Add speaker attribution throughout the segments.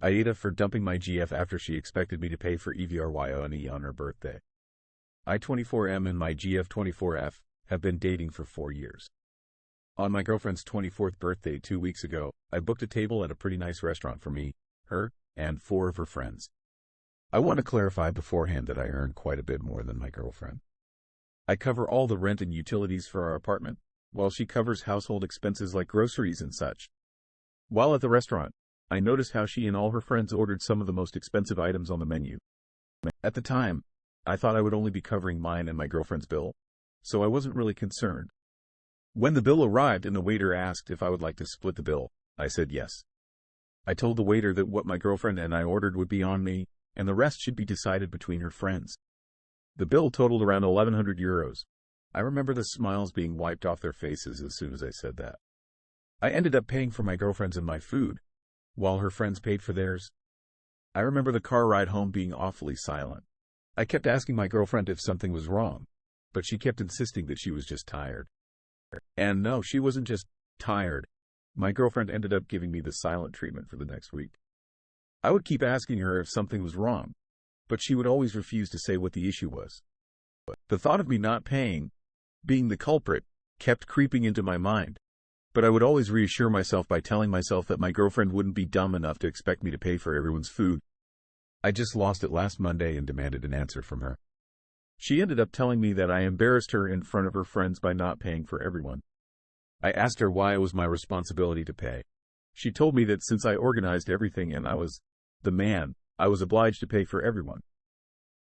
Speaker 1: AITA for dumping my GF after she expected me to pay for EVRYONE on her birthday. I-24M and my GF-24F have been dating for 4 years. On my girlfriend's 24th birthday 2 weeks ago, I booked a table at a pretty nice restaurant for me, her, and 4 of her friends. I want to clarify beforehand that I earn quite a bit more than my girlfriend. I cover all the rent and utilities for our apartment, while she covers household expenses like groceries and such. While at the restaurant, I noticed how she and all her friends ordered some of the most expensive items on the menu. At the time, I thought I would only be covering mine and my girlfriend's bill, so I wasn't really concerned. When the bill arrived and the waiter asked if I would like to split the bill, I said yes. I told the waiter that what my girlfriend and I ordered would be on me, and the rest should be decided between her friends. The bill totaled around 1,100 euros. I remember the smiles being wiped off their faces as soon as I said that. I ended up paying for my girlfriend's and my food, while her friends paid for theirs. I remember the car ride home being awfully silent. I kept asking my girlfriend if something was wrong, but she kept insisting that she was just tired. And no, she wasn't just tired. My girlfriend ended up giving me the silent treatment for the next week. I would keep asking her if something was wrong, but she would always refuse to say what the issue was. The thought of me not paying, being the culprit, kept creeping into my mind. But I would always reassure myself by telling myself that my girlfriend wouldn't be dumb enough to expect me to pay for everyone's food. I just lost it last Monday and demanded an answer from her. She ended up telling me that I embarrassed her in front of her friends by not paying for everyone. I asked her why it was my responsibility to pay. She told me that since I organized everything and I was the man, I was obliged to pay for everyone.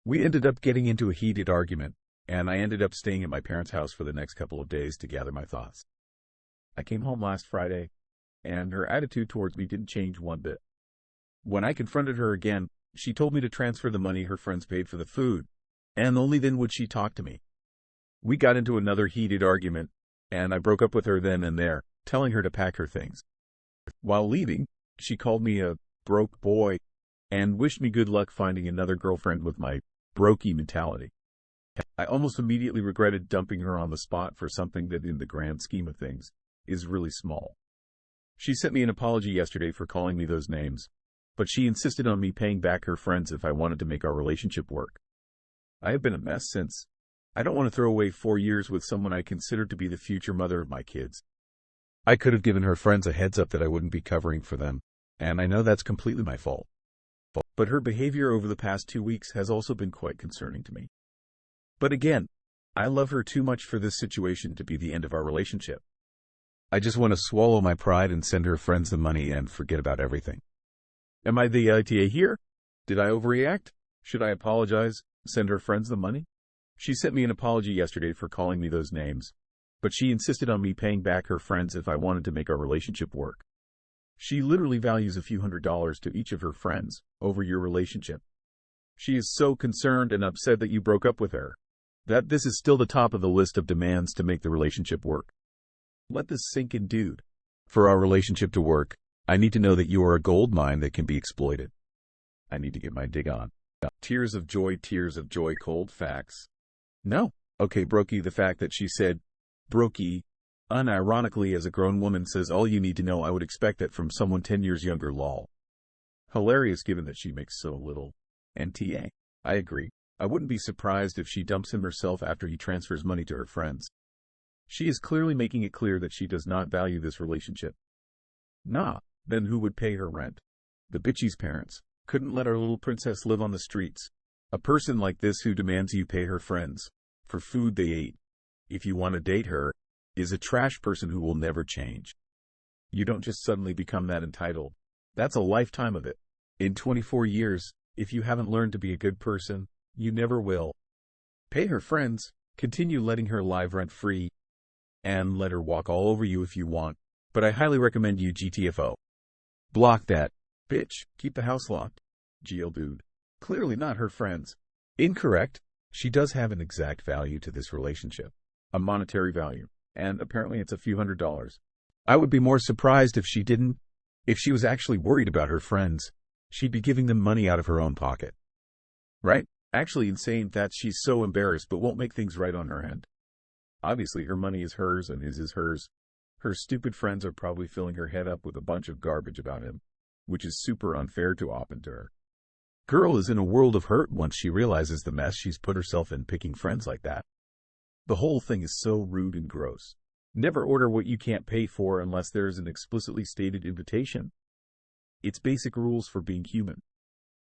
Speaker 1: We ended up getting into a heated argument, and I ended up staying at my parents' house for the next couple of days to gather my thoughts. I came home last Friday, and her attitude towards me didn't change one bit. When I confronted her again, she told me to transfer the money her friends paid for the food, and only then would she talk to me. We got into another heated argument, and I broke up with her then and there, telling her to pack her things. While leaving, she called me a broke boy, and wished me good luck finding another girlfriend with my brokey mentality. I almost immediately regretted dumping her on the spot for something that in the grand scheme of things is really small. She sent me an apology yesterday for calling me those names, but she insisted on me paying back her friends if I wanted to make our relationship work. I have been a mess since. I don't want to throw away 4 years with someone I consider to be the future mother of my kids. I could have given her friends a heads up that I wouldn't be covering for them, and I know that's completely my fault. But her behavior over the past 2 weeks has also been quite concerning to me. But again, I love her too much for this situation to be the end of our relationship. I just want to swallow my pride and send her friends the money and forget about everything. Am I the AITA here? Did I overreact? Should I apologize, send her friends the money? She sent me an apology yesterday for calling me those names, but she insisted on me paying back her friends if I wanted to make our relationship work. She literally values a few $100s to each of her friends over your relationship. She is so concerned and upset that you broke up with her, that this is still the top of the list of demands to make the relationship work. Let this sink in, dude. For our relationship to work, I need to know that you are a gold mine that can be exploited. I need to get my dig on. Tears of joy, cold facts. No. Okay, brokey, the fact that she said, brokey, unironically as a grown woman says all you need to know, I would expect that from someone 10 years younger, lol. Hilarious given that she makes so little. NTA. I agree. I wouldn't be surprised if she dumps him herself after he transfers money to her friends. She is clearly making it clear that she does not value this relationship. Nah, then who would pay her rent? The bitchie's parents. Couldn't let our little princess live on the streets. A person like this who demands you pay her friends for food they ate, if you want to date her, is a trash person who will never change. You don't just suddenly become that entitled. That's a lifetime of it. In 24 years, if you haven't learned to be a good person, you never will. Pay her friends, continue letting her live rent-free, and let her walk all over you if you want, but I highly recommend you GTFO. Block that. Bitch, keep the house locked. GL dude. Clearly not her friends. Incorrect. She does have an exact value to this relationship. A monetary value. And apparently it's a few $100s. I would be more surprised if she didn't. If she was actually worried about her friends, she'd be giving them money out of her own pocket. Right? Actually insane that she's so embarrassed but won't make things right on her end. Obviously her money is hers and his is hers. Her stupid friends are probably filling her head up with a bunch of garbage about him. which is super unfair to Op and to her. Girl is in a world of hurt once she realizes the mess she's put herself in picking friends like that. The whole thing is so rude and gross. Never order what you can't pay for unless there is an explicitly stated invitation. It's basic rules for being human.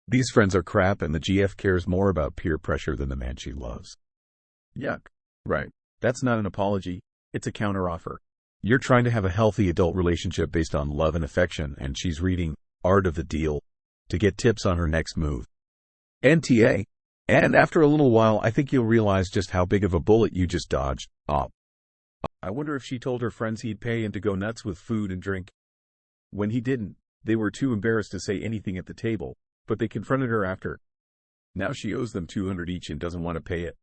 Speaker 1: These friends are crap and the GF cares more about peer pressure than the man she loves. Yuck. Right. That's not an apology. It's a counteroffer. You're trying to have a healthy adult relationship based on love and affection, and she's reading Art of the Deal to get tips on her next move. NTA. And after a little while, I think you'll realize just how big of a bullet you just dodged. Op. I wonder if she told her friends he'd pay and to go nuts with food and drink. When he didn't, they were too embarrassed to say anything at the table, but they confronted her after. Now she owes them $200 each and doesn't want to pay it.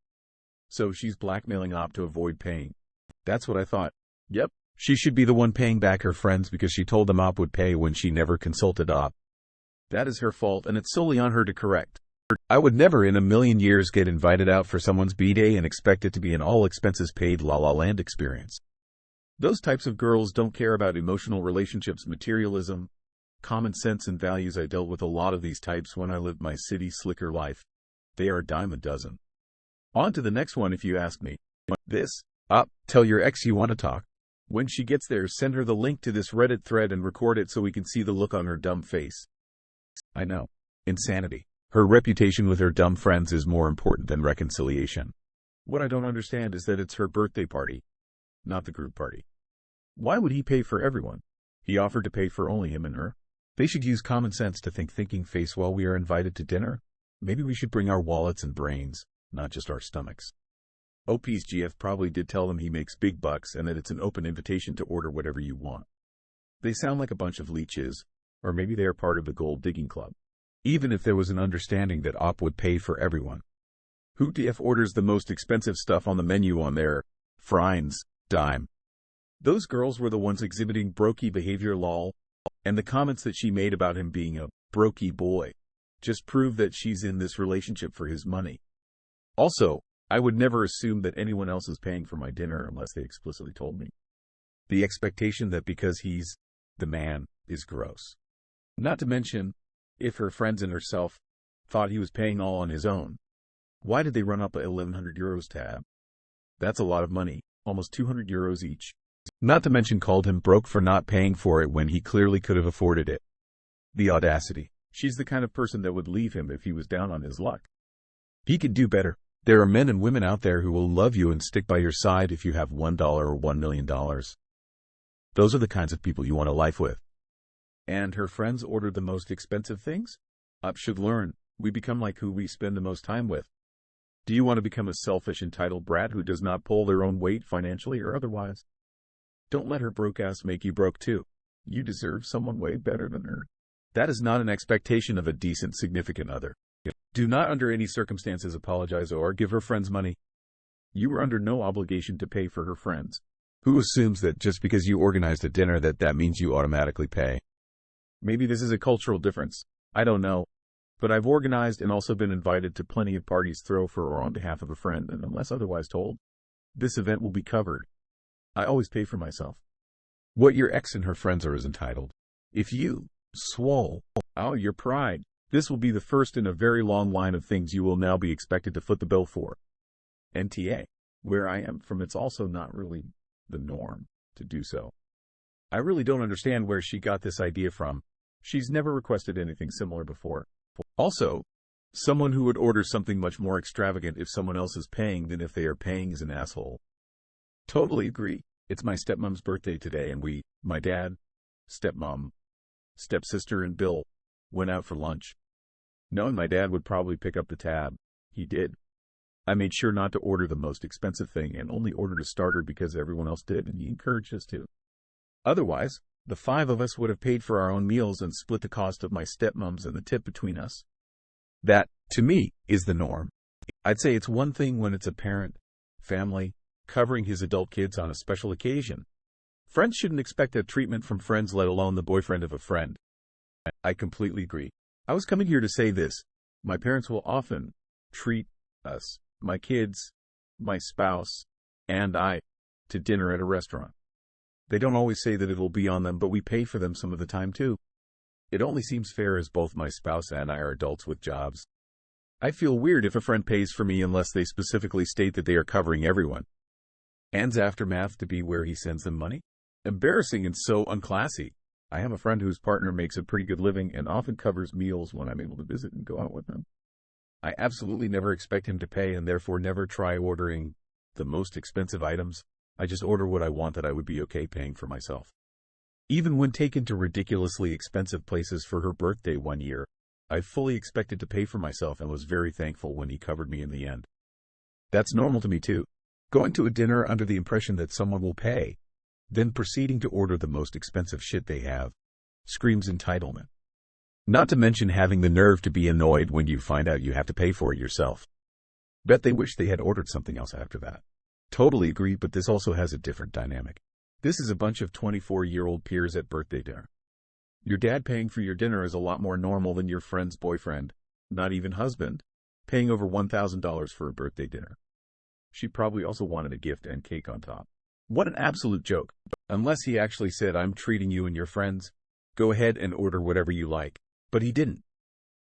Speaker 1: So she's blackmailing Op to avoid paying. That's what I thought. Yep, she should be the one paying back her friends because she told them Op would pay when she never consulted Op. That is her fault and it's solely on her to correct. I would never in a million years get invited out for someone's B-day and expect it to be an all-expenses-paid La La Land experience. Those types of girls don't care about emotional relationships, materialism, common sense, and values. I dealt with a lot of these types when I lived my city slicker life. They are a dime a dozen. On to the next one if you ask me. Tell your ex you want to talk. When she gets there, send her the link to this Reddit thread and record it so we can see the look on her dumb face. I know. Insanity. Her reputation with her dumb friends is more important than reconciliation. What I don't understand is that it's her birthday party, not the group party. Why would he pay for everyone? He offered to pay for only him and her. They should use common sense to think thinking face while we are invited to dinner. Maybe we should bring our wallets and brains, not just our stomachs. OP's GF probably did tell them he makes big bucks and that it's an open invitation to order whatever you want. They sound like a bunch of leeches, or maybe they are part of the gold digging club. Even if there was an understanding that Op would pay for everyone. Who DF orders the most expensive stuff on the menu on their Friends dime? Those girls were the ones exhibiting brokey behavior, lol, and the comments that she made about him being a brokey boy just prove that she's in this relationship for his money. Also, I would never assume that anyone else is paying for my dinner unless they explicitly told me. The expectation that because he's the man is gross. Not to mention, if her friends and herself thought he was paying all on his own, why did they run up a €1,100 tab? That's a lot of money, almost €200 each. Not to mention called him broke for not paying for it when he clearly could have afforded it. The audacity. She's the kind of person that would leave him if he was down on his luck. He could do better. There are men and women out there who will love you and stick by your side if you have $1 or $1 million. Those are the kinds of people you want a life with. And her friends order the most expensive things? Up should learn. We become like who we spend the most time with. Do you want to become a selfish, entitled brat who does not pull their own weight financially or otherwise? Don't let her broke ass make you broke too. You deserve someone way better than her. That is not an expectation of a decent significant other. Do not under any circumstances apologize or give her friends money. You are under no obligation to pay for her friends. Who assumes that just because you organized a dinner that means you automatically pay? Maybe this is a cultural difference. I don't know. But I've organized and also been invited to plenty of parties throw for or on behalf of a friend, and unless otherwise told, this event will be covered. I always pay for myself. What your ex and her friends are is entitled. If you swole out your pride, this will be the first in a very long line of things you will now be expected to foot the bill for. NTA. Where I am from, it's also not really the norm to do so. I really don't understand where she got this idea from. She's never requested anything similar before. Also, someone who would order something much more extravagant if someone else is paying than if they are paying is an asshole. Totally agree. It's my stepmom's birthday today and we, my dad, stepmom, stepsister and Bill, went out for lunch. Knowing my dad would probably pick up the tab, he did. I made sure not to order the most expensive thing and only ordered a starter because everyone else did and he encouraged us to. Otherwise, the 5 of us would have paid for our own meals and split the cost of my stepmom's and the tip between us. That, to me, is the norm. I'd say it's one thing when it's a parent, family, covering his adult kids on a special occasion. Friends shouldn't expect that treatment from friends, let alone the boyfriend of a friend. I completely agree. I was coming here to say this. My parents will often treat us, my kids, my spouse, and I, to dinner at a restaurant. They don't always say that it'll be on them, but we pay for them some of the time too. It only seems fair as both my spouse and I are adults with jobs. I feel weird if a friend pays for me unless they specifically state that they are covering everyone. And's aftermath to be where he sends them money? Embarrassing and so unclassy. I have a friend whose partner makes a pretty good living and often covers meals when I'm able to visit and go out with him. I absolutely never expect him to pay and therefore never try ordering the most expensive items. I just order what I want that I would be okay paying for myself. Even when taken to ridiculously expensive places for her birthday one year, I fully expected to pay for myself and was very thankful when he covered me in the end. That's normal to me too. Going to a dinner under the impression that someone will pay, then proceeding to order the most expensive shit they have, screams entitlement. Not to mention having the nerve to be annoyed when you find out you have to pay for it yourself. Bet they wish they had ordered something else after that. Totally agree, but this also has a different dynamic. This is a bunch of 24-year-old peers at birthday dinner. Your dad paying for your dinner is a lot more normal than your friend's boyfriend, not even husband, paying over $1,000 for a birthday dinner. She probably also wanted a gift and cake on top. What an absolute joke. Unless he actually said, I'm treating you and your friends, go ahead and order whatever you like. But he didn't.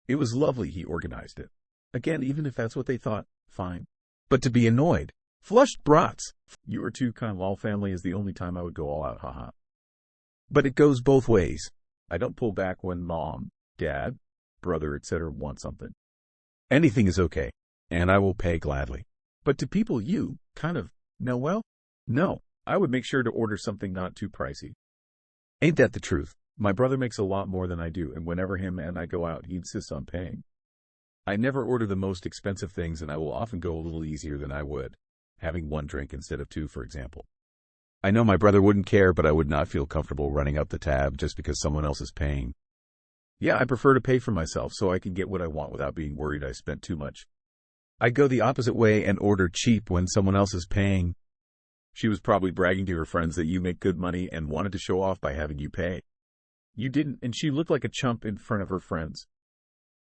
Speaker 1: It was lovely he organized it. Again, even if that's what they thought, fine. But to be annoyed. Flushed brats. You are too kind. Lol, family is the only time I would go all out, haha. But it goes both ways. I don't pull back when mom, dad, brother, etc. want something. Anything is okay, and I will pay gladly. But to people you kind of know well, no, I would make sure to order something not too pricey. Ain't that the truth? My brother makes a lot more than I do, and whenever him and I go out, he insists on paying. I never order the most expensive things, and I will often go a little easier than I would, having one drink instead of two, for example. I know my brother wouldn't care, but I would not feel comfortable running up the tab just because someone else is paying. Yeah, I prefer to pay for myself so I can get what I want without being worried I spent too much. I go the opposite way and order cheap when someone else is paying. She was probably bragging to her friends that you make good money and wanted to show off by having you pay. You didn't, and she looked like a chump in front of her friends.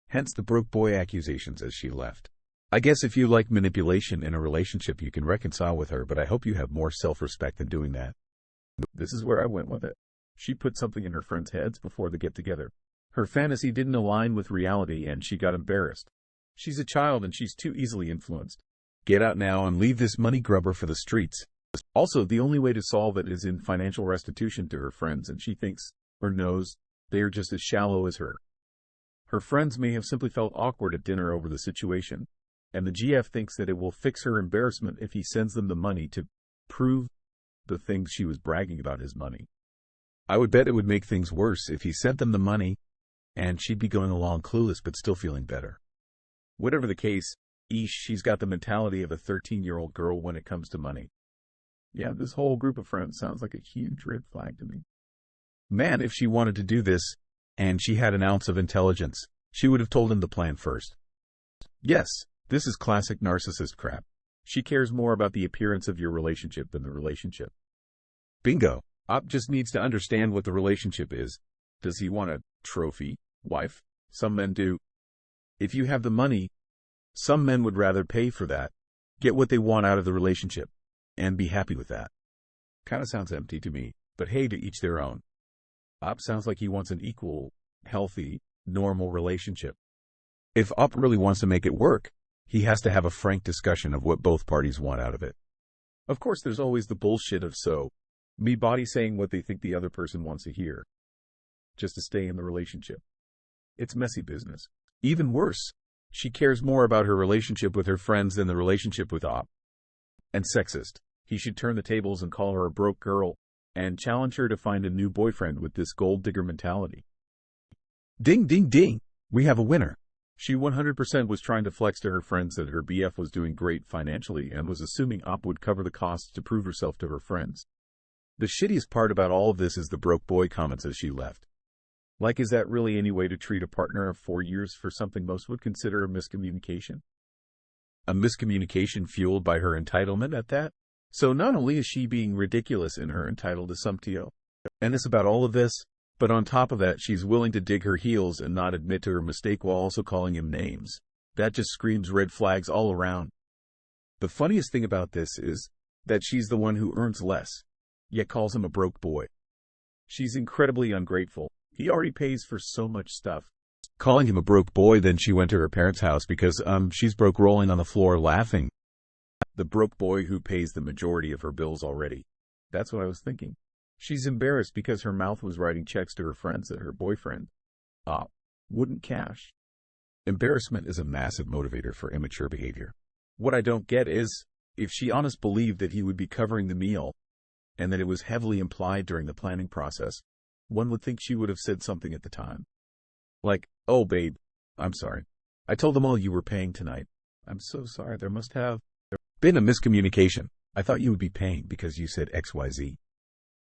Speaker 1: Hence the broke boy accusations as she left. I guess if you like manipulation in a relationship, you can reconcile with her, but I hope you have more self-respect than doing that. This is where I went with it. She put something in her friends' heads before the get-together. Her fantasy didn't align with reality, and she got embarrassed. She's a child, and she's too easily influenced. Get out now and leave this money grubber for the streets. Also, the only way to solve it is in financial restitution to her friends, and she thinks, or knows, they are just as shallow as her. Her friends may have simply felt awkward at dinner over the situation, and the GF thinks that it will fix her embarrassment if he sends them the money to prove the things she was bragging about his money. I would bet it would make things worse if he sent them the money, and she'd be going along clueless but still feeling better. Whatever the case, she's got the mentality of a 13-year-old girl when it comes to money. Yeah, this whole group of friends sounds like a huge red flag to me. Man, if she wanted to do this, and she had an ounce of intelligence, she would have told him the plan first. Yes, this is classic narcissist crap. She cares more about the appearance of your relationship than the relationship. Bingo. Op just needs to understand what the relationship is. Does he want a trophy wife? Some men do. If you have the money, some men would rather pay for that, get what they want out of the relationship, and be happy with that. Kinda sounds empty to me, but hey, to each their own. Op sounds like he wants an equal, healthy, normal relationship. If Op really wants to make it work, he has to have a frank discussion of what both parties want out of it. Of course, there's always the bullshit of me body saying what they think the other person wants to hear, just to stay in the relationship. It's messy business. Even worse, she cares more about her relationship with her friends than the relationship with Op. And sexist. He should turn the tables and call her a broke girl, and challenge her to find a new boyfriend with this gold digger mentality. Ding, ding, ding. We have a winner. She 100% was trying to flex to her friends that her BF was doing great financially and was assuming Op would cover the costs to prove herself to her friends. The shittiest part about all of this is the broke boy comments as she left. Like, is that really any way to treat a partner of 4 years for something most would consider a miscommunication? A miscommunication fueled by her entitlement at that? So not only is she being ridiculous in her entitled assumptio, and it's about all of this, but on top of that, she's willing to dig her heels and not admit to her mistake while also calling him names. That just screams red flags all around. The funniest thing about this is that she's the one who earns less, yet calls him a broke boy. She's incredibly ungrateful, He already pays for so much stuff. Calling him a broke boy, then she went to her parents' house because, she's broke, rolling on the floor laughing. The broke boy who pays the majority of her bills already. That's what I was thinking. She's embarrassed because her mouth was writing checks to her friends that her boyfriend wouldn't cash. Embarrassment is a massive motivator for immature behavior. What I don't get is, if she honestly believed that he would be covering the meal, and that it was heavily implied during the planning process, one would think she would have said something at the time. Like, "Oh babe, I'm sorry. I told them all you were paying tonight. I'm so sorry, there must have been a miscommunication. I thought you would be paying because you said XYZ.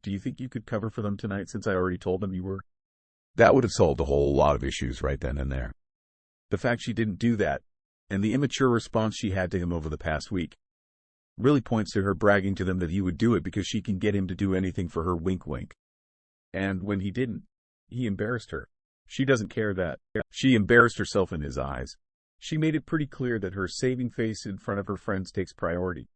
Speaker 1: Do you think you could cover for them tonight since I already told them you were?" That would have solved a whole lot of issues right then and there. The fact she didn't do that, and the immature response she had to him over the past week, really points to her bragging to them that he would do it because she can get him to do anything for her, wink wink. And when he didn't, he embarrassed her. She doesn't care that she embarrassed herself in his eyes. She made it pretty clear that her saving face in front of her friends takes priority.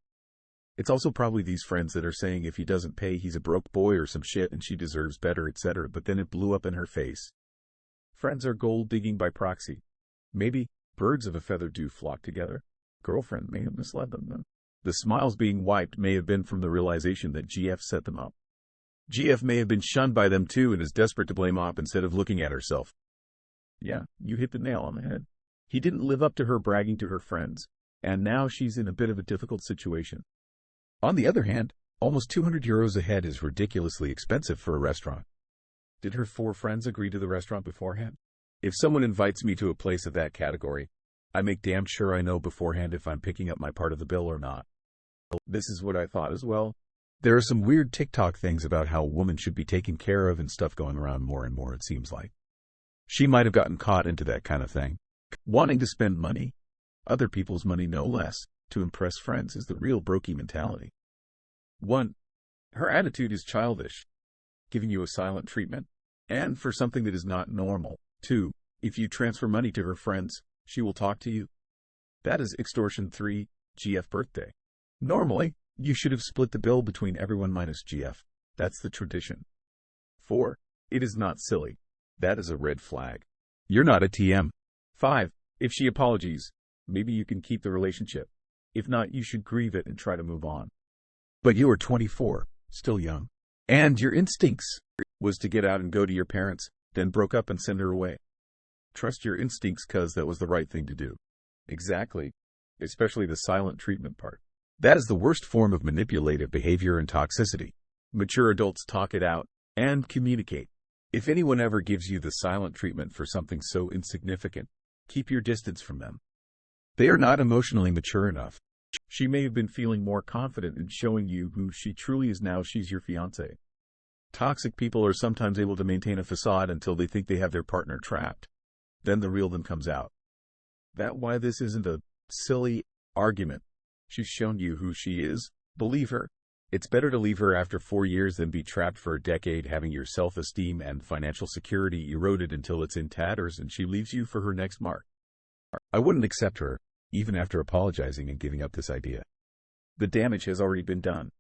Speaker 1: It's also probably these friends that are saying if he doesn't pay, he's a broke boy or some shit and she deserves better, etc. But then it blew up in her face. Friends are gold digging by proxy. Maybe birds of a feather do flock together. Girlfriend may have misled them, though. The smiles being wiped may have been from the realization that GF set them up. GF may have been shunned by them too and is desperate to blame Op instead of looking at herself. Yeah, you hit the nail on the head. He didn't live up to her bragging to her friends, and now she's in a bit of a difficult situation. On the other hand, almost €200 a head is ridiculously expensive for a restaurant. Did her 4 friends agree to the restaurant beforehand? If someone invites me to a place of that category, I make damn sure I know beforehand if I'm picking up my part of the bill or not. This is what I thought as well. There are some weird TikTok things about how a woman should be taken care of and stuff going around more and more, it seems like. She might have gotten caught into that kind of thing. Wanting to spend money, other people's money no less, to impress friends is the real brokey mentality. 1. Her attitude is childish, giving you a silent treatment, and for something that is not normal. 2. If you transfer money to her friends, she will talk to you. That is extortion. 3. GF birthday. Normally, you should have split the bill between everyone minus GF. That's the tradition. 4. It is not silly. That is a red flag. You're not a TM. 5. If she apologizes, maybe you can keep the relationship. If not, you should grieve it and try to move on. But you are 24, still young. And your instincts was to get out and go to your parents, then broke up and send her away. Trust your instincts, cuz that was the right thing to do. Exactly. Especially the silent treatment part. That is the worst form of manipulative behavior and toxicity. Mature adults talk it out and communicate. If anyone ever gives you the silent treatment for something so insignificant, keep your distance from them. They are not emotionally mature enough. She may have been feeling more confident in showing you who she truly is now she's your fiancé. Toxic people are sometimes able to maintain a facade until they think they have their partner trapped. Then the real them comes out. That's why this isn't a silly argument. She's shown you who she is. Believe her. It's better to leave her after 4 years than be trapped for a decade having your self-esteem and financial security eroded until it's in tatters and she leaves you for her next mark. I wouldn't accept her, even after apologizing and giving up this idea. The damage has already been done.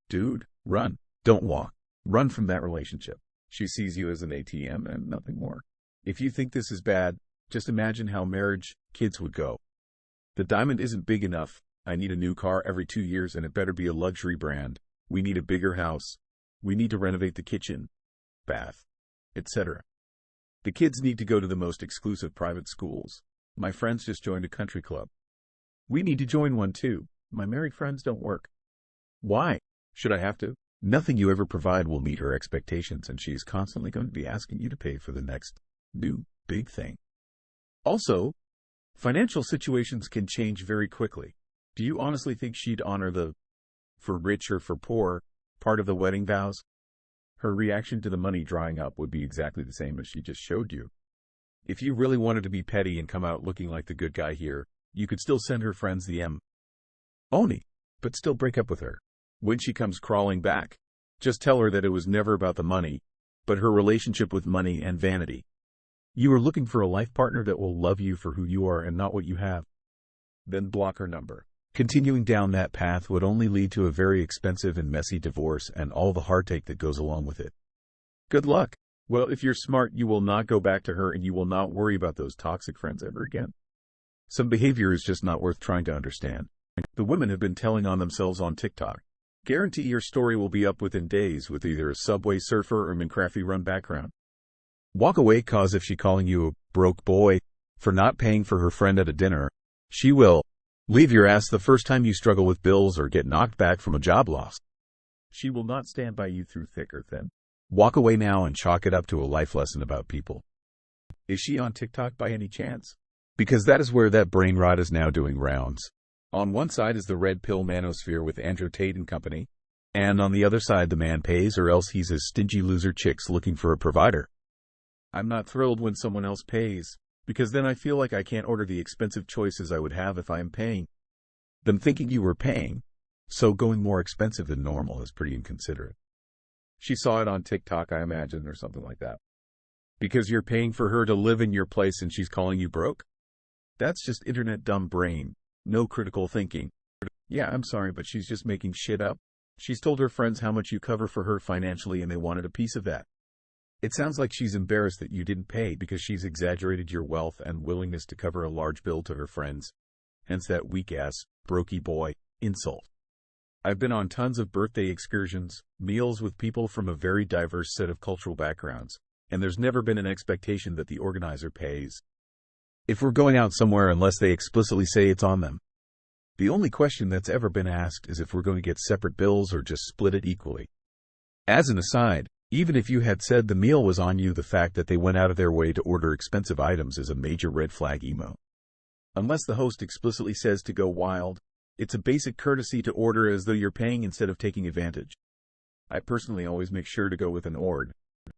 Speaker 1: Dude, run. Don't walk. Run from that relationship. She sees you as an ATM and nothing more. If you think this is bad, just imagine how marriage, kids would go. The diamond isn't big enough. I need a new car every 2 years and it better be a luxury brand. We need a bigger house. We need to renovate the kitchen, bath, etc. The kids need to go to the most exclusive private schools. My friends just joined a country club. We need to join one too. My married friends don't work. Why should I have to? Nothing you ever provide will meet her expectations and she's constantly going to be asking you to pay for the next new big thing. Also, financial situations can change very quickly. Do you honestly think she'd honor the for rich or for poor part of the wedding vows? Her reaction to the money drying up would be exactly the same as she just showed you. If you really wanted to be petty and come out looking like the good guy here, you could still send her friends the Oni, but still break up with her. When she comes crawling back, just tell her that it was never about the money, but her relationship with money and vanity. You are looking for a life partner that will love you for who you are and not what you have. Then block her number. Continuing down that path would only lead to a very expensive and messy divorce and all the heartache that goes along with it. Good luck. Well, if you're smart, you will not go back to her and you will not worry about those toxic friends ever again. Some behavior is just not worth trying to understand. The women have been telling on themselves on TikTok. Guarantee your story will be up within days with either a Subway Surfer or Minecraft run background. Walk away, cause if she calling you a broke boy for not paying for her friend at a dinner, she will leave your ass the first time you struggle with bills or get knocked back from a job loss. She will not stand by you through thick or thin. Walk away now and chalk it up to a life lesson about people. Is she on TikTok by any chance? Because that is where that brain rot is now doing rounds. On one side is the red pill manosphere with Andrew Tate and company, and on the other side the man pays or else he's a stingy loser chicks looking for a provider. I'm not thrilled when someone else pays, because then I feel like I can't order the expensive choices I would have if I am paying. Them thinking you were paying, so going more expensive than normal is pretty inconsiderate. She saw it on TikTok, I imagine, or something like that. Because you're paying for her to live in your place and she's calling you broke? That's just internet dumb brain. No critical thinking. Yeah, I'm sorry, but she's just making shit up. She's told her friends how much you cover for her financially and they wanted a piece of that. It sounds like she's embarrassed that you didn't pay because she's exaggerated your wealth and willingness to cover a large bill to her friends. Hence that weak-ass, brokey boy insult. I've been on tons of birthday excursions, meals with people from a very diverse set of cultural backgrounds, and there's never been an expectation that the organizer pays. If we're going out somewhere unless they explicitly say it's on them. The only question that's ever been asked is if we're going to get separate bills or just split it equally. As an aside, even if you had said the meal was on you, the fact that they went out of their way to order expensive items is a major red flag emo. Unless the host explicitly says to go wild, it's a basic courtesy to order as though you're paying instead of taking advantage. I personally always make sure to go with an ord,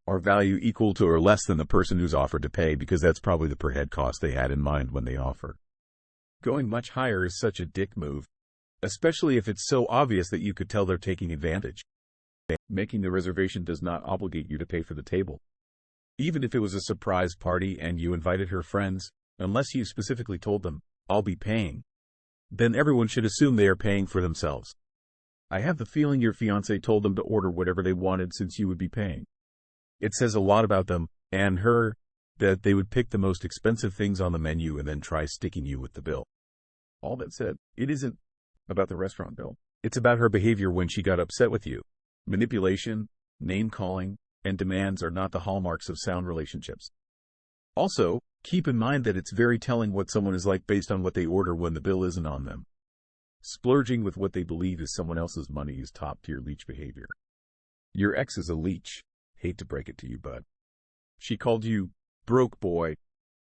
Speaker 1: or value equal to or less than the person who's offered to pay because that's probably the per head cost they had in mind when they offer. Going much higher is such a dick move, especially if it's so obvious that you could tell they're taking advantage. Making the reservation does not obligate you to pay for the table. Even if it was a surprise party and you invited her friends, unless you specifically told them, I'll be paying, then everyone should assume they are paying for themselves. I have the feeling your fiancé told them to order whatever they wanted since you would be paying. It says a lot about them, and her, that they would pick the most expensive things on the menu and then try sticking you with the bill. All that said, it isn't about the restaurant bill. It's about her behavior when she got upset with you. Manipulation, name-calling, and demands are not the hallmarks of sound relationships. Also, keep in mind that it's very telling what someone is like based on what they order when the bill isn't on them. Splurging with what they believe is someone else's money is top-tier leech behavior. Your ex is a leech. Hate to break it to you, bud. She called you broke boy,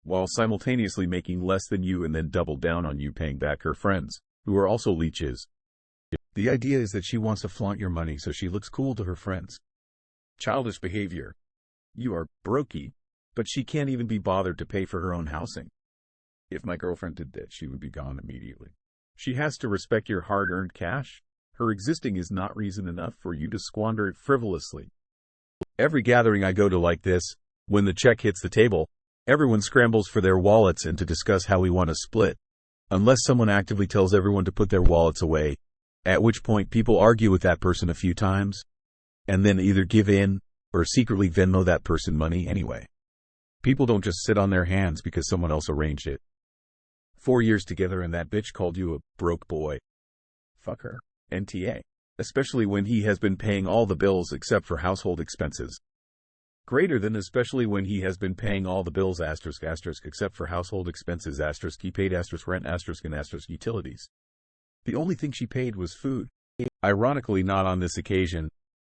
Speaker 1: while simultaneously making less than you and then doubled down on you paying back her friends, who are also leeches. The idea is that she wants to flaunt your money so she looks cool to her friends. Childish behavior. You are brokey, but she can't even be bothered to pay for her own housing. If my girlfriend did that, she would be gone immediately. She has to respect your hard-earned cash. Her existing is not reason enough for you to squander it frivolously. Every gathering I go to like this, when the check hits the table, everyone scrambles for their wallets and to discuss how we want to split, unless someone actively tells everyone to put their wallets away, at which point people argue with that person a few times, and then either give in, or secretly Venmo that person money anyway. People don't just sit on their hands because someone else arranged it. 4 years together and that bitch called you a broke boy. Fuck her. NTA. Especially when he has been paying all the bills except for household expenses. Greater than especially when he has been paying all the bills except for household expenses he paid rent and utilities. The only thing she paid was food. Ironically not on this occasion.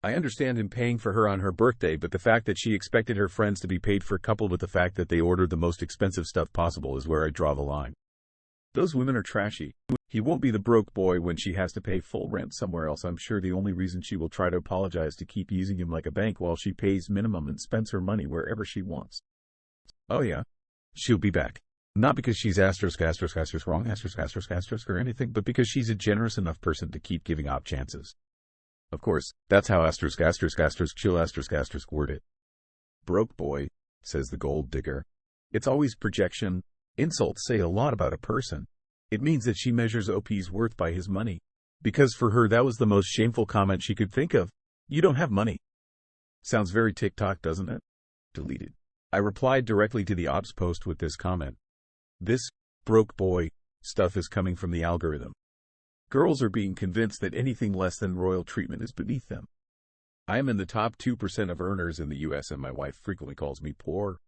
Speaker 1: I understand him paying for her on her birthday, but the fact that she expected her friends to be paid for coupled with the fact that they ordered the most expensive stuff possible is where I draw the line. Those women are trashy. He won't be the broke boy when she has to pay full rent somewhere else. I'm sure the only reason she will try to apologize to keep using him like a bank while she pays minimum and spends her money wherever she wants. Oh yeah, she'll be back. Not because she's wrong or anything, but because she's a generous enough person to keep giving op chances. Of course, that's how chill word it. Broke boy, says the gold digger. It's always projection. Insults say a lot about a person. It means that she measures OP's worth by his money. Because for her that was the most shameful comment she could think of. You don't have money. Sounds very TikTok, doesn't it? deleted. I replied directly to the ops post with this comment. This broke boy stuff is coming from the algorithm. Girls are being convinced that anything less than royal treatment is beneath them. I am in the top 2% of earners in the US and my wife frequently calls me poor,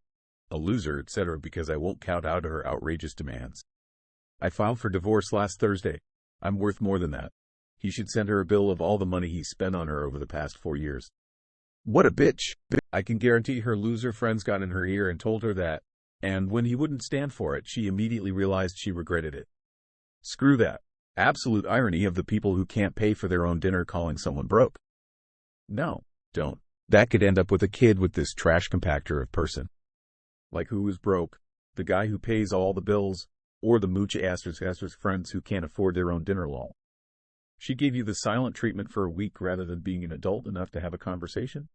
Speaker 1: a loser, etc. because I won't count out her outrageous demands. I filed for divorce last Thursday. I'm worth more than that. He should send her a bill of all the money he spent on her over the past 4 years. What a bitch. I can guarantee her loser friends got in her ear and told her that, and when he wouldn't stand for it, she immediately realized she regretted it. Screw that. Absolute irony of the people who can't pay for their own dinner calling someone broke. No, don't. That could end up with a kid with this trash compactor of person. Like who is broke? The guy who pays all the bills, or the mooch asterisk friends who can't afford their own dinner lol. She gave you the silent treatment for a week rather than being an adult enough to have a conversation?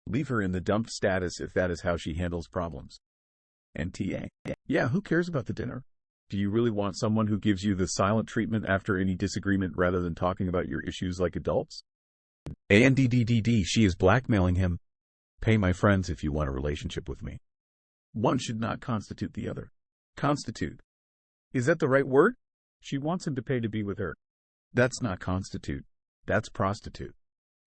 Speaker 1: Leave her in the dumped status if that is how she handles problems. NTA. Yeah, who cares about the dinner? Do you really want someone who gives you the silent treatment after any disagreement rather than talking about your issues like adults? ANDDDD, she is blackmailing him. Pay my friends if you want a relationship with me. One should not constitute the other. Constitute. Is that the right word? She wants him to pay to be with her. That's not constitute. That's prostitute.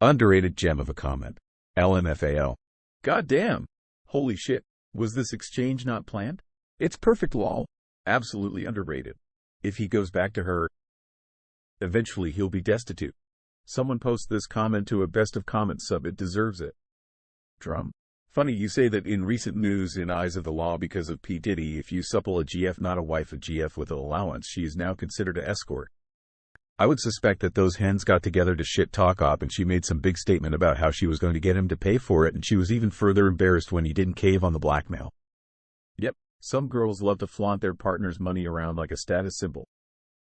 Speaker 1: Underrated gem of a comment. LMFAO. God damn. Holy shit. Was this exchange not planned? It's perfect lol. Absolutely underrated. If he goes back to her, eventually he'll be destitute. Someone post this comment to a best of comments sub. It deserves it. Drum. Funny you say that in recent news in eyes of the law because of P. Diddy. If you supple a GF, not a wife, a GF with an allowance, she is now considered an escort. I would suspect that those hens got together to shit talk up and she made some big statement about how she was going to get him to pay for it, and she was even further embarrassed when he didn't cave on the blackmail. Yep, some girls love to flaunt their partner's money around like a status symbol.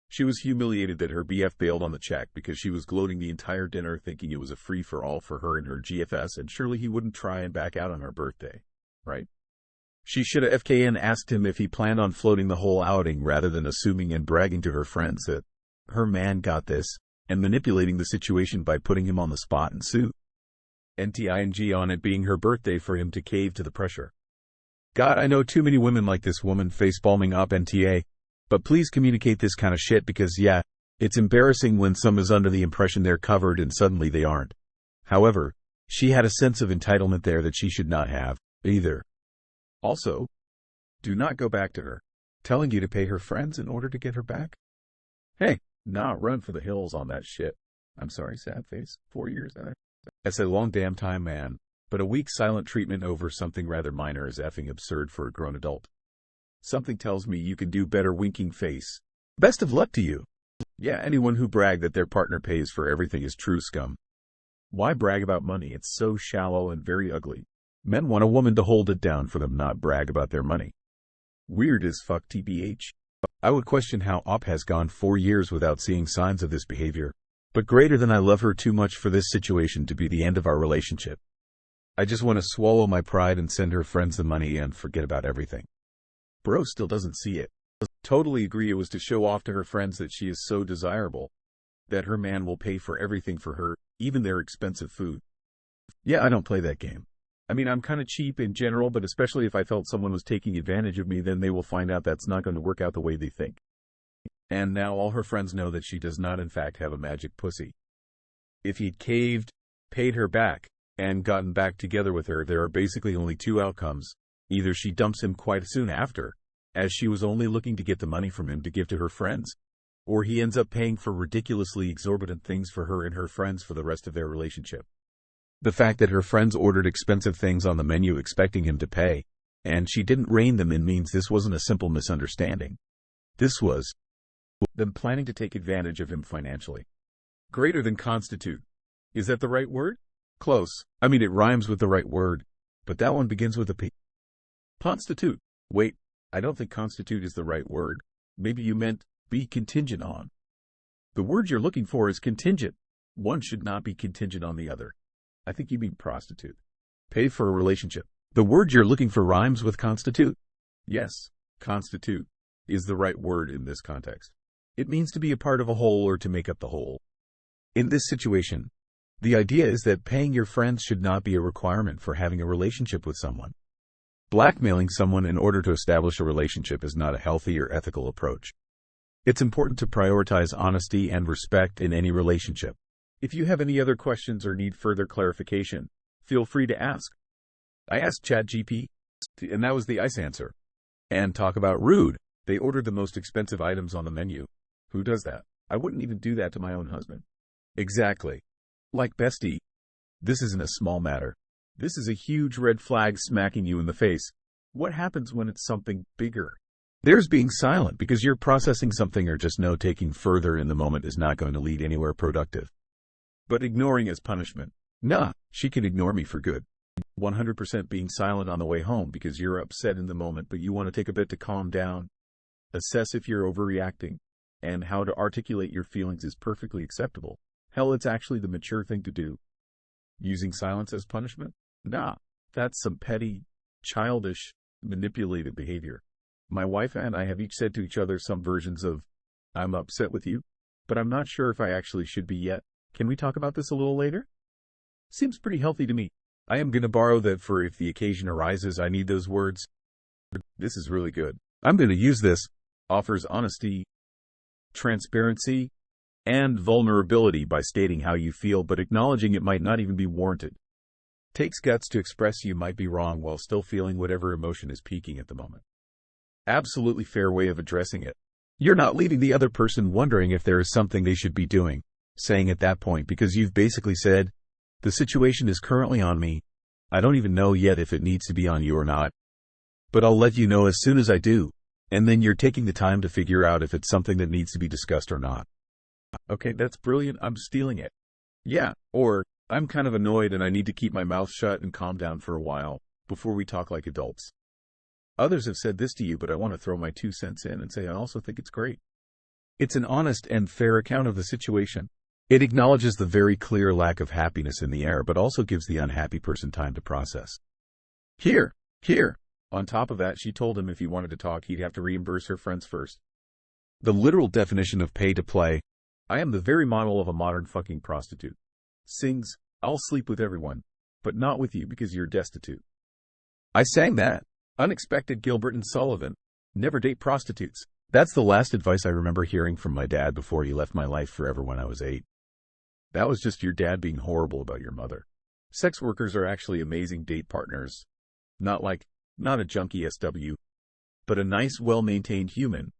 Speaker 1: She was humiliated that her BF bailed on the check because she was gloating the entire dinner thinking it was a free-for-all for her and her GFS, and surely he wouldn't try and back out on her birthday, right? She should have FKN asked him if he planned on floating the whole outing rather than assuming and bragging to her friends that her man got this, and manipulating the situation by putting him on the spot and sue. NTING on it being her birthday for him to cave to the pressure. God, I know too many women like this woman facepalming up NTA, but please communicate this kind of shit because yeah, it's embarrassing when some is under the impression they're covered and suddenly they aren't. However, she had a sense of entitlement there that she should not have, either. Also, do not go back to her, telling you to pay her friends in order to get her back. Hey. Nah, run for the hills on that shit. I'm sorry, sad face. 4 years. That's a long damn time, man. But a week silent treatment over something rather minor is effing absurd for a grown adult. Something tells me you can do better, winking face. Best of luck to you. Yeah, anyone who bragged that their partner pays for everything is true scum. Why brag about money? It's so shallow and very ugly. Men want a woman to hold it down for them, not brag about their money. Weird as fuck, TBH. I would question how OP has gone 4 years without seeing signs of this behavior, but greater than I love her too much for this situation to be the end of our relationship. I just want to swallow my pride and send her friends the money and forget about everything. Bro still doesn't see it. Totally agree it was to show off to her friends that she is so desirable, that her man will pay for everything for her, even their expensive food. Yeah, I don't play that game. I mean, I'm kind of cheap in general, but especially if I felt someone was taking advantage of me, then they will find out that's not going to work out the way they think. And now all her friends know that she does not in fact have a magic pussy. If he'd caved, paid her back, and gotten back together with her, there are basically only two outcomes. Either she dumps him quite soon after, as she was only looking to get the money from him to give to her friends, or he ends up paying for ridiculously exorbitant things for her and her friends for the rest of their relationship. The fact that her friends ordered expensive things on the menu expecting him to pay, and she didn't rein them in, means this wasn't a simple misunderstanding. This was them planning to take advantage of him financially. Greater than constitute. Is that the right word? Close. I mean, it rhymes with the right word, but that one begins with a P. Constitute. Wait, I don't think constitute is the right word. Maybe you meant be contingent on. The word you're looking for is contingent. One should not be contingent on the other. I think you mean prostitute. Pay for a relationship. The word you're looking for rhymes with constitute. Yes, constitute is the right word in this context. It means to be a part of a whole or to make up the whole. In this situation, the idea is that paying your friends should not be a requirement for having a relationship with someone. Blackmailing someone in order to establish a relationship is not a healthy or ethical approach. It's important to prioritize honesty and respect in any relationship. If you have any other questions or need further clarification, feel free to ask. I asked ChatGPT, and that was the ice answer. And talk about rude. They ordered the most expensive items on the menu. Who does that? I wouldn't even do that to my own husband. Exactly. Like, bestie, this isn't a small matter. This is a huge red flag smacking you in the face. What happens when it's something bigger? There's being silent because you're processing something or just note-taking further in the moment is not going to lead anywhere productive. But ignoring is punishment. Nah, she can ignore me for good. 100% being silent on the way home because you're upset in the moment but you want to take a bit to calm down. Assess if you're overreacting, and how to articulate your feelings is perfectly acceptable. Hell, it's actually the mature thing to do. Using silence as punishment? Nah, that's some petty, childish, manipulative behavior. My wife and I have each said to each other some versions of, I'm upset with you, but I'm not sure if I actually should be yet. Can we talk about this a little later? Seems pretty healthy to me. I am going to borrow that for if the occasion arises I need those words. This is really good. I'm going to use this. Offers honesty, transparency, and vulnerability by stating how you feel but acknowledging it might not even be warranted. Takes guts to express you might be wrong while still feeling whatever emotion is peaking at the moment. Absolutely fair way of addressing it. You're not leaving the other person wondering if there is something they should be doing, saying at that point, because you've basically said, the situation is currently on me. I don't even know yet if it needs to be on you or not. But I'll let you know as soon as I do. And then you're taking the time to figure out if it's something that needs to be discussed or not. Okay, that's brilliant. I'm stealing it. Yeah, or I'm kind of annoyed and I need to keep my mouth shut and calm down for a while before we talk like adults. Others have said this to you, but I want to throw my 2 cents in and say I also think it's great. It's an honest and fair account of the situation. It acknowledges the very clear lack of happiness in the air, but also gives the unhappy person time to process. Here. On top of that, she told him if he wanted to talk, he'd have to reimburse her friends first. The literal definition of pay to play. I am the very model of a modern fucking prostitute. Sings, I'll sleep with everyone, but not with you because you're destitute. I sang that. Unexpected Gilbert and Sullivan. Never date prostitutes. That's the last advice I remember hearing from my dad before he left my life forever when I was 8. That was just your dad being horrible about your mother. Sex workers are actually amazing date partners. Not a junkie SW, but a nice, well-maintained human.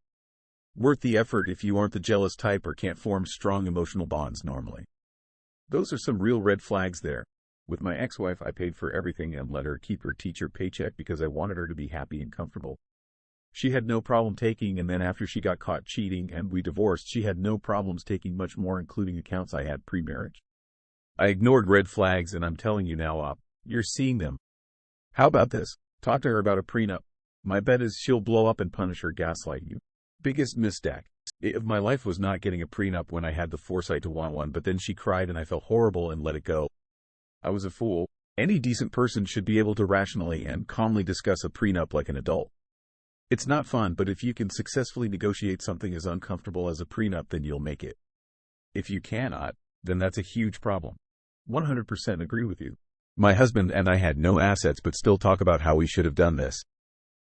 Speaker 1: Worth the effort if you aren't the jealous type or can't form strong emotional bonds normally. Those are some real red flags there. With my ex-wife, I paid for everything and let her keep her teacher paycheck because I wanted her to be happy and comfortable. She had no problem taking, and then after she got caught cheating and we divorced, she had no problems taking much more, including accounts I had pre-marriage. I ignored red flags, and I'm telling you now, you're seeing them. How about this? Talk to her about a prenup. My bet is she'll blow up and punish her, gaslight you. Biggest mistake of my life was not getting a prenup when I had the foresight to want one, but then she cried and I felt horrible and let it go. I was a fool. Any decent person should be able to rationally and calmly discuss a prenup like an adult. It's not fun, but if you can successfully negotiate something as uncomfortable as a prenup, then you'll make it. If you cannot, then that's a huge problem. 100% agree with you. My husband and I had no assets but still talk about how we should have done this.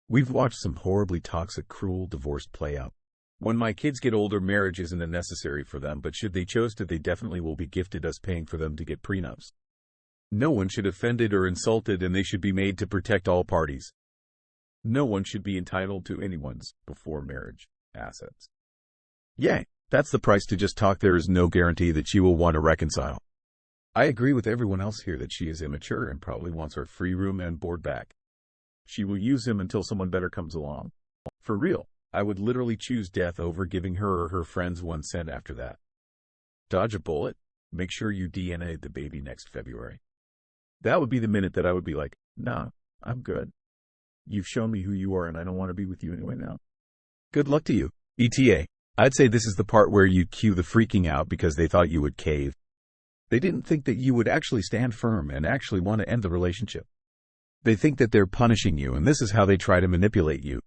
Speaker 1: We've watched some horribly toxic, cruel divorce play out. When my kids get older, marriage isn't a necessary for them, but should they choose to, they definitely will be gifted us paying for them to get prenups. No one should offended or insulted, and they should be made to protect all parties. No one should be entitled to anyone's, before marriage, assets. Yay, that's the price to just talk. There is no guarantee that she will want to reconcile. I agree with everyone else here that she is immature and probably wants her free room and board back. She will use him until someone better comes along. For real, I would literally choose death over giving her or her friends 1 cent after that. Dodge a bullet? Make sure you DNA the baby next February. That would be the minute that I would be like, nah, I'm good. You've shown me who you are and I don't want to be with you anyway now. Good luck to you. ETA. I'd say this is the part where you'd cue the freaking out because they thought you would cave. They didn't think that you would actually stand firm and actually want to end the relationship. They think that they're punishing you, and this is how they try to manipulate you.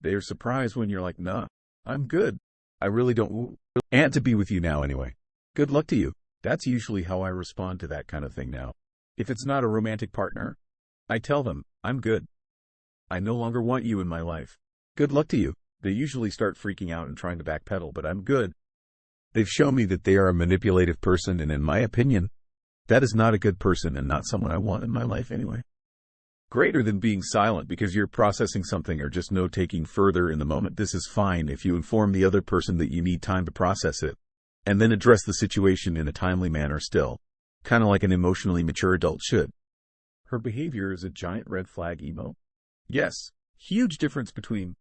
Speaker 1: They are surprised when you're like, nah, I'm good. I really don't want to be with you now anyway. Good luck to you. That's usually how I respond to that kind of thing now. If it's not a romantic partner, I tell them, I'm good. I no longer want you in my life. Good luck to you. They usually start freaking out and trying to backpedal, but I'm good. They've shown me that they are a manipulative person, and in my opinion, that is not a good person and not someone I want in my life anyway. Greater than being silent because you're processing something or just note-taking further in the moment. This is fine if you inform the other person that you need time to process it, and then address the situation in a timely manner still, kind of like an emotionally mature adult should. Her behavior is a giant red flag emo. Yes, huge difference between,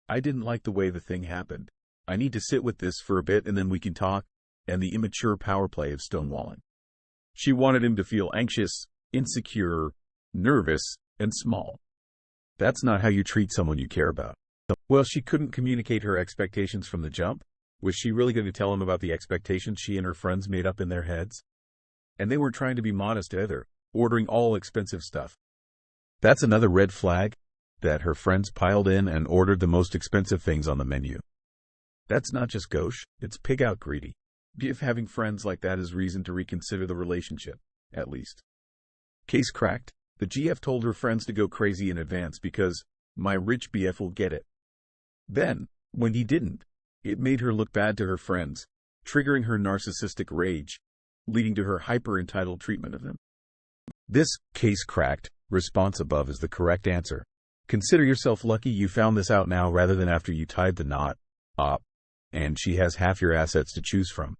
Speaker 1: I didn't like the way the thing happened, I need to sit with this for a bit and then we can talk, and the immature power play of stonewalling. She wanted him to feel anxious, insecure, nervous, and small. That's not how you treat someone you care about. Well, she couldn't communicate her expectations from the jump. Was she really going to tell him about the expectations she and her friends made up in their heads? And they weren't trying to be modest either, ordering all expensive stuff. That's another red flag, that her friends piled in and ordered the most expensive things on the menu. That's not just gauche, it's pig-out greedy. Give having friends like that as reason to reconsider the relationship, at least. Case cracked. The GF told her friends to go crazy in advance because my rich BF will get it. Then, when he didn't, it made her look bad to her friends, triggering her narcissistic rage, leading to her hyper-entitled treatment of them. This case cracked response above is the correct answer. Consider yourself lucky you found this out now rather than after you tied the knot up, and she has half your assets to choose from.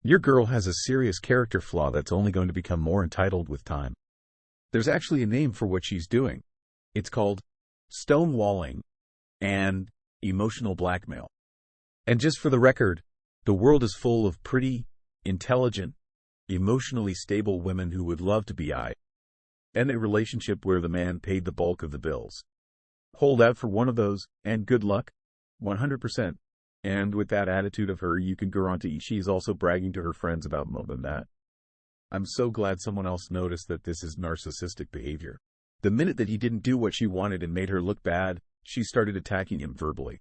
Speaker 1: Your girl has a serious character flaw that's only going to become more entitled with time. There's actually a name for what she's doing. It's called stonewalling and emotional blackmail. And just for the record, the world is full of pretty, intelligent, emotionally stable women who would love to be in a relationship where the man paid the bulk of the bills. Hold out for one of those, and good luck. 100%. And with that attitude of her, you can guarantee she's also bragging to her friends about more than that. I'm so glad someone else noticed that this is narcissistic behavior. The minute that he didn't do what she wanted and made her look bad, she started attacking him verbally.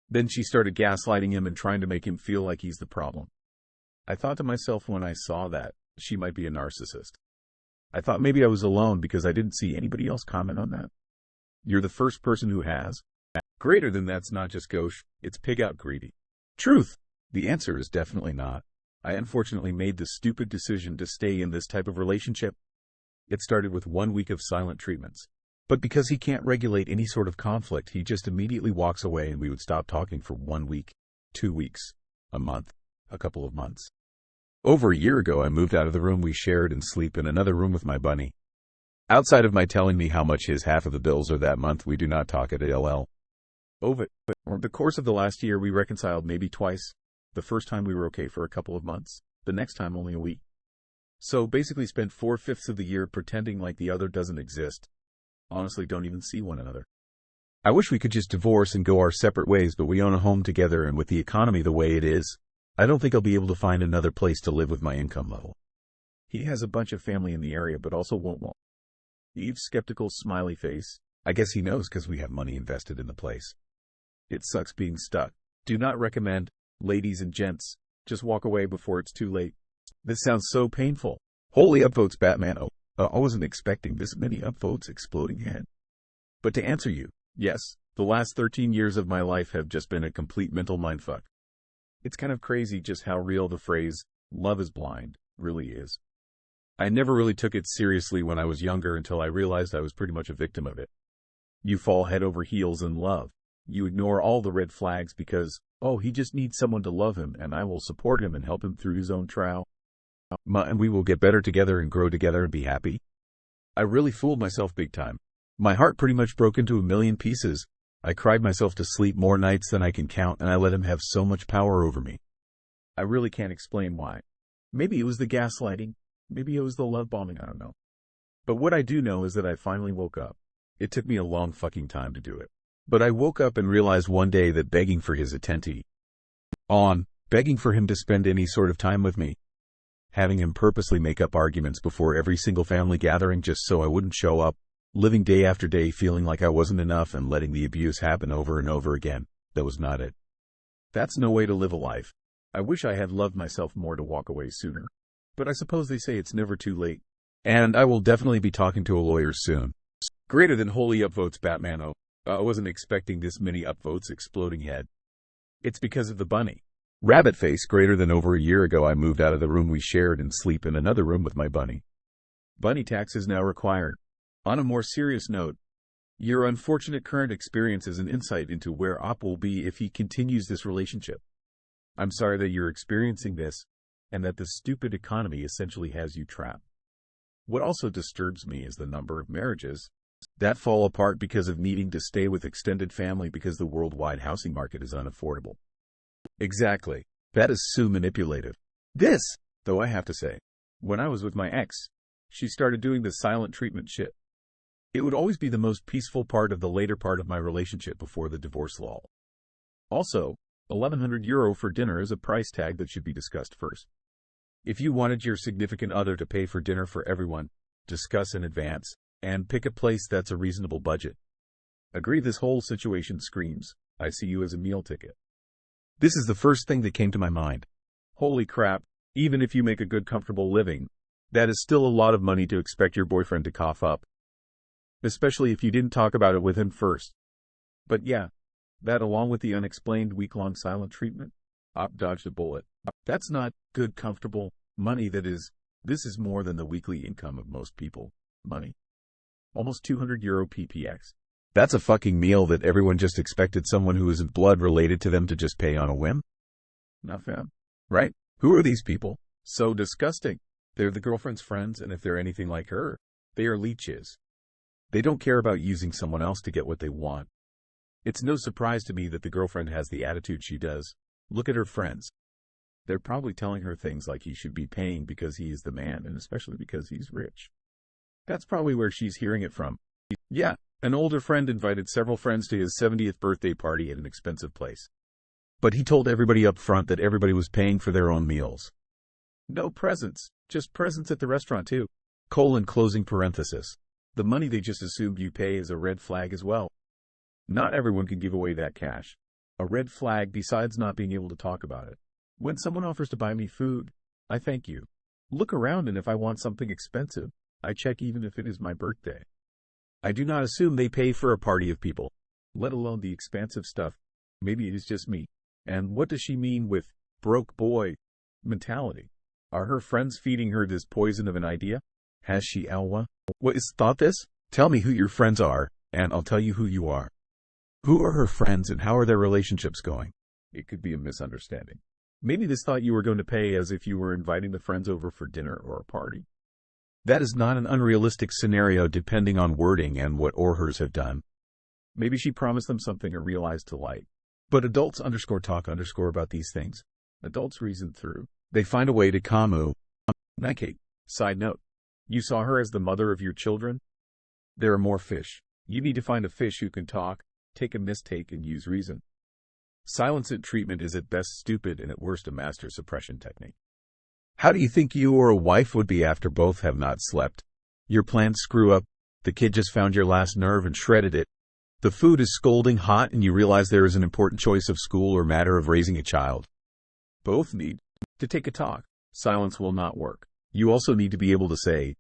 Speaker 1: Then she started gaslighting him and trying to make him feel like he's the problem. I thought to myself when I saw that, she might be a narcissist. I thought maybe I was alone because I didn't see anybody else comment on that. You're the first person who has. Greater than that's not just gauche, it's pig-out greedy. Truth. The answer is definitely not. I unfortunately made the stupid decision to stay in this type of relationship. It started with 1 week of silent treatments. But because he can't regulate any sort of conflict, he just immediately walks away and we would stop talking for 1 week, 2 weeks, a month, a couple of months. Over a year ago, I moved out of the room we shared and sleep in another room with my bunny. Outside of my telling me how much his half of the bills are that month, we do not talk at ALL. Over the course of the last year, we reconciled maybe twice. The first time we were okay for a couple of months, the next time only a week. So basically spent 4/5 of the year pretending like the other doesn't exist. Honestly, don't even see one another. I wish we could just divorce and go our separate ways, but we own a home together, and with the economy the way it is, I don't think I'll be able to find another place to live with my income level. He has a bunch of family in the area, but also won't. Eve's skeptical smiley face. I guess he knows because we have money invested in the place. It sucks being stuck. Do not recommend, ladies and gents. Just walk away before it's too late. This sounds so painful. Holy upvotes, Batman. Oh, I wasn't expecting this many upvotes exploding head. But to answer you, yes, the last 13 years of my life have just been a complete mental mindfuck. It's kind of crazy just how real the phrase, love is blind, really is. I never really took it seriously when I was younger until I realized I was pretty much a victim of it. You fall head over heels in love. You ignore all the red flags because, oh, he just needs someone to love him and I will support him and help him through his own trial. And we will get better together and grow together and be happy. I really fooled myself big time. My heart pretty much broke into a million pieces. I cried myself to sleep more nights than I can count, and I let him have so much power over me. I really can't explain why. Maybe it was the gaslighting. Maybe it was the love bombing, I don't know. But what I do know is that I finally woke up. It took me a long fucking time to do it. But I woke up and realized one day that begging for his attention, begging for him to spend any sort of time with me, having him purposely make up arguments before every single family gathering just so I wouldn't show up, living day after day feeling like I wasn't enough and letting the abuse happen over and over again, that was not it. That's no way to live a life. I wish I had loved myself more to walk away sooner. But I suppose they say it's never too late. And I will definitely be talking to a lawyer soon. Greater than holy upvotes Batman. Oh, I wasn't expecting this many upvotes exploding head. It's because of the bunny. Rabbit face. Greater than over a year ago I moved out of the room we shared and sleep in another room with my bunny. Bunny tax is now required. On a more serious note, your unfortunate current experience is an insight into where Op will be if he continues this relationship. I'm sorry that you're experiencing this, and that the stupid economy essentially has you trapped. What also disturbs me is the number of marriages that fall apart because of needing to stay with extended family because the worldwide housing market is unaffordable. Exactly. That is so manipulative. This, though I have to say, when I was with my ex, she started doing the silent treatment shit. It would always be the most peaceful part of the later part of my relationship before the divorce lull. Also, €1,100 for dinner is a price tag that should be discussed first. If you wanted your significant other to pay for dinner for everyone, discuss in advance, and pick a place that's a reasonable budget. Agree, this whole situation screams, I see you as a meal ticket. This is the first thing that came to my mind. Holy crap, even if you make a good comfortable living, that is still a lot of money to expect your boyfriend to cough up. Especially if you didn't talk about it with him first. But yeah, that along with the unexplained week-long silent treatment, Op dodged a bullet. That's not good comfortable money. This is more than the weekly income of most people. Money. Almost €200 ppx. That's a fucking meal that everyone just expected someone who isn't blood related to them to just pay on a whim. Not fam. Right? Who are these people? So disgusting. They're the girlfriend's friends, and if they're anything like her, they are leeches. They don't care about using someone else to get what they want. It's no surprise to me that the girlfriend has the attitude she does. Look at her friends. They're probably telling her things like he should be paying because he is the man, and especially because he's rich. That's probably where she's hearing it from. Yeah, an older friend invited several friends to his 70th birthday party at an expensive place. But he told everybody up front that everybody was paying for their own meals. No presents, just presents at the restaurant too. Closing parenthesis. The money they just assumed you pay is a red flag as well. Not everyone can give away that cash. A red flag besides not being able to talk about it. When someone offers to buy me food, I thank you. Look around, and if I want something expensive, I check even if it is my birthday. I do not assume they pay for a party of people, let alone the expensive stuff. Maybe it is just me. And what does she mean with broke boy mentality? Are her friends feeding her this poison of an idea? Has she Alwa? What is thought this? Tell me who your friends are, and I'll tell you who you are. Who are her friends and how are their relationships going? It could be a misunderstanding. Maybe this thought you were going to pay as if you were inviting the friends over for dinner or a party. That is not an unrealistic scenario depending on wording and what or hers have done. Maybe she promised them something or realized to like. But adults _talk about these things. Adults reason through. They find a way to communicate. Side note. You saw her as the mother of your children? There are more fish. You need to find a fish who can talk, take a mistake, and use reason. Silence treatment is at best stupid and at worst a master suppression technique. How do you think you or a wife would be after both have not slept? Your plans screw up, the kid just found your last nerve and shredded it. The food is scolding hot and you realize there is an important choice of school or matter of raising a child. Both need to take a talk. Silence will not work. You also need to be able to say,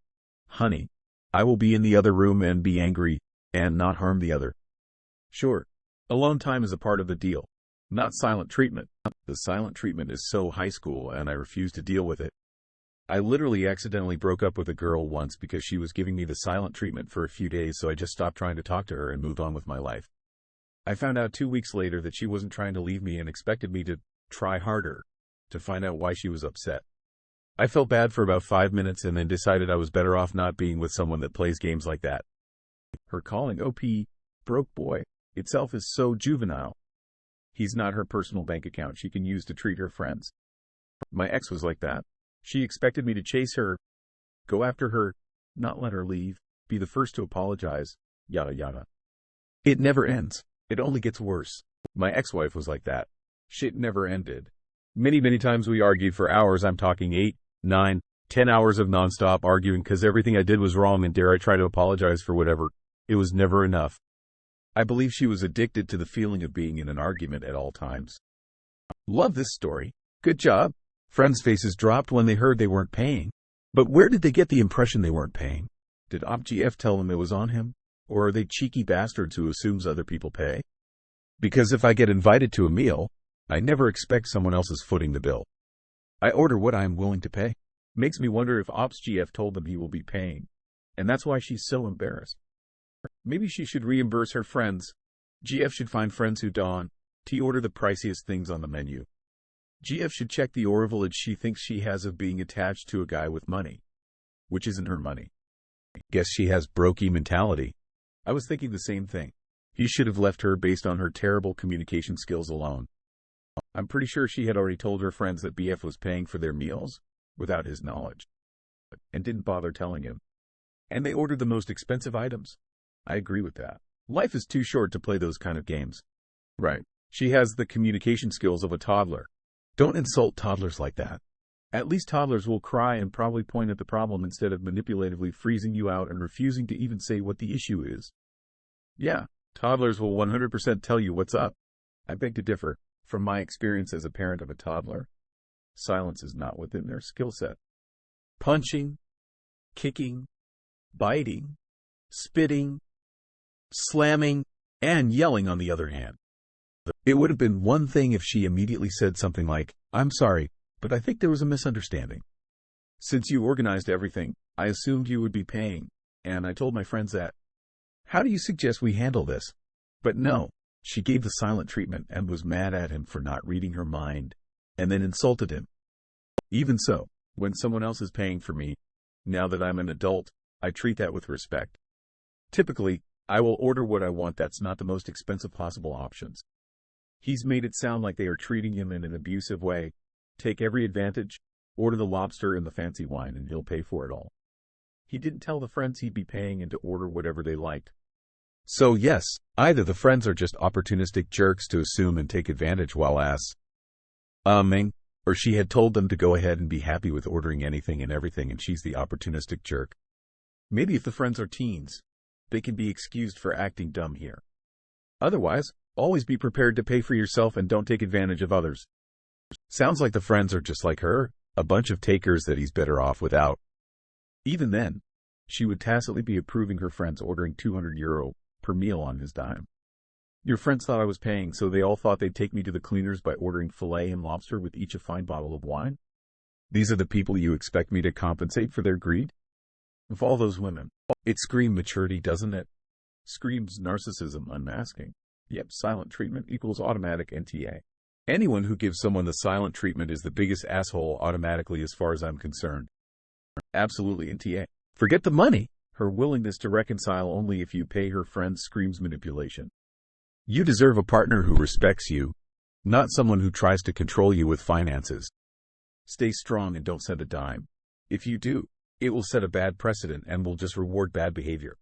Speaker 1: honey, I will be in the other room and be angry and not harm the other. Sure, alone time is a part of the deal, not silent treatment. The silent treatment is so high school and I refuse to deal with it. I literally accidentally broke up with a girl once because she was giving me the silent treatment for a few days, so I just stopped trying to talk to her and moved on with my life. I found out 2 weeks later that she wasn't trying to leave me and expected me to try harder to find out why she was upset. I felt bad for about 5 minutes and then decided I was better off not being with someone that plays games like that. Her calling OP broke boy itself is so juvenile. He's not her personal bank account she can use to treat her friends. My ex was like that. She expected me to chase her, go after her, not let her leave, be the first to apologize, yada yada. It never ends. It only gets worse. My ex-wife was like that. Shit never ended. Many times we argued for hours. I'm talking 8, 9, 10 hours of nonstop arguing because everything I did was wrong, and dare I try to apologize for whatever. It was never enough. I believe she was addicted to the feeling of being in an argument at all times. Love this story. Good job. Friends' faces dropped when they heard they weren't paying. But where did they get the impression they weren't paying? Did OpGF tell them it was on him? Or are they cheeky bastards who assumes other people pay? Because if I get invited to a meal, I never expect someone else's footing the bill. I order what I am willing to pay. Makes me wonder if Ops GF told them he will be paying, and that's why she's so embarrassed. Maybe she should reimburse her friends. GF should find friends who don't order the priciest things on the menu. GF should check the privilege she thinks she has of being attached to a guy with money, which isn't her money. Guess she has brokey mentality. I was thinking the same thing. He should have left her based on her terrible communication skills alone. I'm pretty sure she had already told her friends that BF was paying for their meals without his knowledge, and didn't bother telling him. And they ordered the most expensive items. I agree with that. Life is too short to play those kind of games. Right. She has the communication skills of a toddler. Don't insult toddlers like that. At least toddlers will cry and probably point at the problem instead of manipulatively freezing you out and refusing to even say what the issue is. Yeah, toddlers will 100% tell you what's up. I beg to differ. From my experience as a parent of a toddler, silence is not within their skill set. Punching, kicking, biting, spitting, slamming, and yelling on the other hand. It would have been one thing if she immediately said something like, "I'm sorry, but I think there was a misunderstanding. Since you organized everything, I assumed you would be paying, and I told my friends that. How do you suggest we handle this?" But no, she gave the silent treatment and was mad at him for not reading her mind, and then insulted him. Even so, when someone else is paying for me, now that I'm an adult, I treat that with respect. Typically, I will order what I want that's not the most expensive possible options. He's made it sound like they are treating him in an abusive way. Take every advantage, order the lobster and the fancy wine, and he'll pay for it all. He didn't tell the friends he'd be paying and to order whatever they liked. So yes, either the friends are just opportunistic jerks to assume and take advantage while or she had told them to go ahead and be happy with ordering anything and everything and she's the opportunistic jerk. Maybe if the friends are teens, they can be excused for acting dumb here. Otherwise, always be prepared to pay for yourself and don't take advantage of others. Sounds like the friends are just like her, a bunch of takers that he's better off without. Even then, she would tacitly be approving her friends ordering €200 per meal on his dime. Your friends thought I was paying, so they all thought they'd take me to the cleaners by ordering filet and lobster with each a fine bottle of wine? These are the people you expect me to compensate for their greed? Of all those women, it screams maturity, doesn't it? Screams narcissism unmasking. Yep, silent treatment equals automatic NTA. Anyone who gives someone the silent treatment is the biggest asshole automatically as far as I'm concerned. Absolutely NTA. Forget the money. Her willingness to reconcile only if you pay her friends screams manipulation. You deserve a partner who respects you, not someone who tries to control you with finances. Stay strong and don't send a dime. If you do, it will set a bad precedent and will just reward bad behavior.